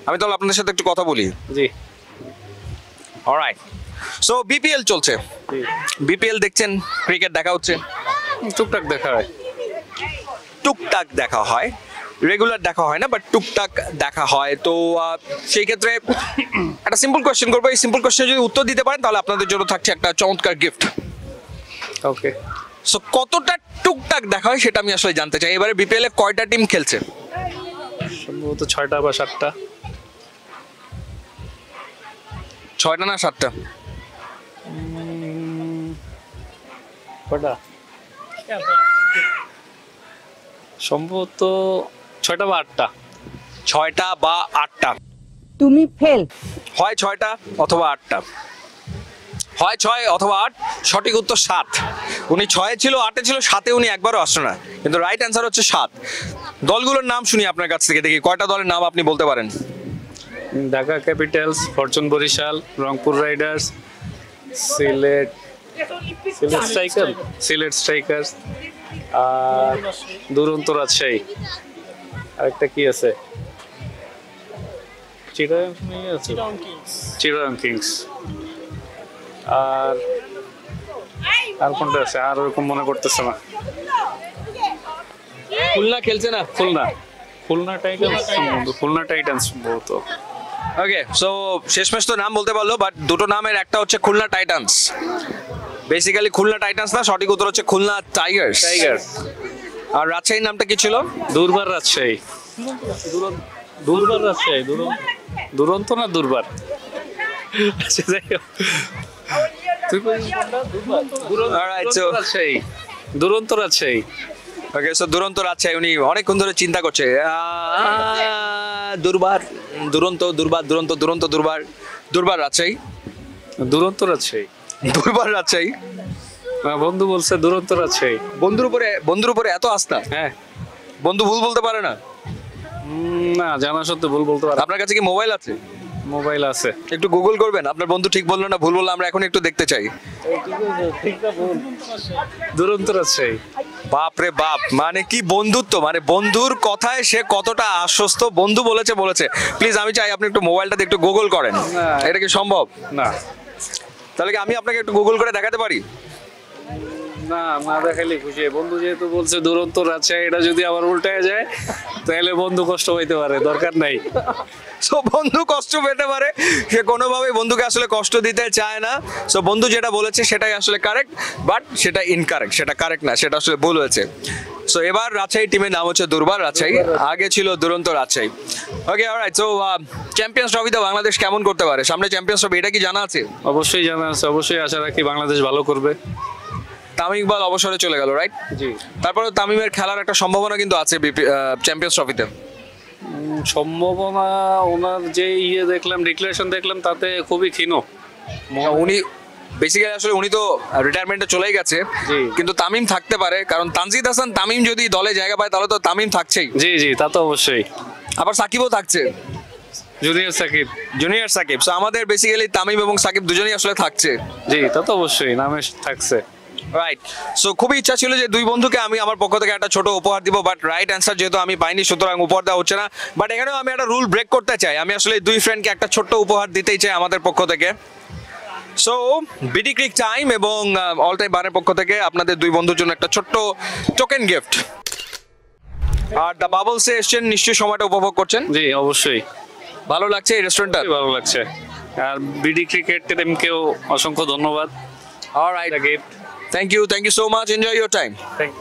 আমি তাহলে আপনাদের সাথে একটু কথা বলি। জি অলরাইট, সো বিপিএল চলছে, বিপিএল দেখছেন, ক্রিকেট দেখা হচ্ছে? টুকটাক দেখা হয়। টুকটাক দেখা হয়, রেগুলার দেখা হয় না, বাট টুকটাক দেখা হয়। তো সেই ক্ষেত্রে একটা সিম্পল কোয়েশ্চেন করবো, এই সিম্পল কোয়েশ্চেন যদি উত্তর দিতে পারেন তাহলে আপনাদের জন্য থাকছে একটা চমৎকার গিফট। ওকে, সো কতটা টুকটাক দেখা হয় সেটা আমি আসলে জানতে চাই। এবারে বিপিএল এ কয়টা টিম খেলছে? সম্ভবত 6টা বা 7টা। 6টা না 7টা? কটা? সম্ভবত 6টা বা 8টা। 6টা বা 8টা? তুমি ফেল। হয় 6টা অথবা 8টা, হয় 6 অথবা 8। সঠিক উত্তর 7। উনি 6-এ ছিল, 8-এ ছিল, 7-এ উনি একবারও আসলো না, কিন্তু রাইট অ্যান্সার হচ্ছে 7। দলগুলোর নাম শুনি আপনার কাছ থেকে, দেখি কয়টা দলের নাম আপনি বলতে পারেন। Dhaka Capitals, Fortune Barishal, Rangpur Riders, Sylhet Strikers, আর দুরন্ত রাজশাহী। আরেকটা কি আছে? চিটাগাং কিংস। আর কোনটা আছে? আর ওরকম মনে করতেছে না। খুলনা খেলছে না? খুলনা টাইটান্স সম্ভবত। ওকে, সো শেষমেশ তো নাম বলতে পারলো, বাট দুটো নামের একটা হচ্ছে Khulna Titans. Basically Khulna Titans না, সঠিক উত্তর হচ্ছে খুলনা টাইগার্স। আর রাজশাহীর নামটা কি ছিল? দুর্বার রাজশাহী। দুরন্ত না দুর্বার? আচ্ছা, যাই হোক। Alright, so দুরন্ত রাজশাহী। ওকে, সো দুরন্ত রাজশাহী। উনি অনেকক্ষণ ধরে চিন্তা করছে। দুর্বার, দুরন্ত, দুর্বার রাজশাহী, দুরন্ত রাজশাহী। দুর্বার রাজশাহী। বন্ধু বলছে দুরন্ত রাজশাহী। বন্ধুর উপরে এত আস্থা? হ্যাঁ। বন্ধু ভুল বলতে পারে না? না, জানা সত্ত্বে ভুল বলতে পারে। আপনার কাছে কি মোবাইল আছে? মোবাইল আছে। একটু গুগল করবেন, আপনার বন্ধু ঠিক বললো না ভুল বললো, আমরা এখন একটু দেখতে চাই। দুরন্ত রাজশাহী। বাপ রে বাপ, মানে কি বন্ধুত্ব, মানে বন্ধুর কথায় সে কতটা আশ্বস্ত। বন্ধু বলেছে। প্লিজ আমি চাই আপনি একটু মোবাইলটাতে একটু গুগল করেন। এটা কি সম্ভব? না তাহলে কি আমি আপনাকে একটু গুগল করে দেখাতে পারি? না দেখাইলে খুশি। বন্ধু যেহেতু বলছে দুরন্ত রাজশাহী, এটা যদি আবার উল্টায় যায় তাহলে বন্ধু কষ্ট পাইতে পারে, দরকার নাই। সো বন্ধু কষ্ট পেতে পারে, সে কোনোভাবেই বন্ধুকে আসলে কষ্ট দিতে চায় না। সো বন্ধু যেটা বলেছে সেটাই আসলে কারেক্ট, বাট সেটা ইনকারেক্ট, সেটা কারেক্ট না, সেটা আসলে ভুল হয়েছে। সো এবার রাজশাহী টিমের নাম হচ্ছে দুর্বার রাজশাহী, আগে ছিল দুরন্ত রাজশাহী। ওকে, অলরাইট। সো চ্যাম্পিয়ন্স ট্রফিতে বাংলাদেশ কেমন করতে পারে? সামনে চ্যাম্পিয়ন্স ট্রফি, এটা কি জানা আছে? অবশ্যই জানা আছে, অবশ্যই আশা রাখি বাংলাদেশ ভালো করবে। তামিম ইকবাল অবসরে চলে গেল, রাইট? জি। তারপরে তামিমের খেলার একটা সম্ভাবনা কিন্তু আছে চ্যাম্পিয়ন্স ট্রফিতে। সম্ভাবনা, ওনার যে দেখলাম, ডিক্লারেশন দেখলাম, তাতে খুবই ক্ষীণ। উনি বেসিক্যালি আসলে উনি তো রিটায়ারমেন্টে চলেই গেছে, কিন্তু তামিম থাকতে পারে, কারণ তানজিদ হাসান তামিম যদি দলে জায়গা পায় তাহলে তো তামিম থাকছেই। জি, তা তো অবশ্যই। আবার সাকিবও থাকছে, জুনিয়র সাকিব। সো আমাদের বেসিক্যালি তামিম এবং সাকিব দুজনেই আসলে থাকছে। জি, তা তো অবশ্যই, নামে থাকছে। রাইট। সো খুবই ইচ্ছা ছিল যে দুই বন্ধুকে আমি আমার পক্ষ থেকে একটা ছোট উপহার দিব, বাট রাইট অ্যান্সার যেহেতু আমি পাইনি, সুতরাং উপহার দেওয়া হচ্ছে না। বাট এখানেও আমি একটা রুল ব্রেক করতে চাই, আমি আসলে দুই ফ্রেন্ডকে একটা ছোট্ট উপহার দিতেই চাই আমাদের পক্ষ থেকে। সো বিডি ক্রিক টাইম এবং অল টাইম বারের পক্ষ থেকে আপনাদের দুই বন্ধুর জন্য একটা ছোট্ট টোকেন গিফট। আর দ্য বাবলসে এসছেন, নিশ্চয়ই সময়টা উপভোগ করছেন। জি, অবশ্যই ভালো লাগছে এই রেস্টুরেন্টটা? ভালো লাগছে। আর বিডি ক্রিকেট টিমকেও অসংখ্য ধন্যবাদ। Alright, thank you so much, enjoy your time. Thank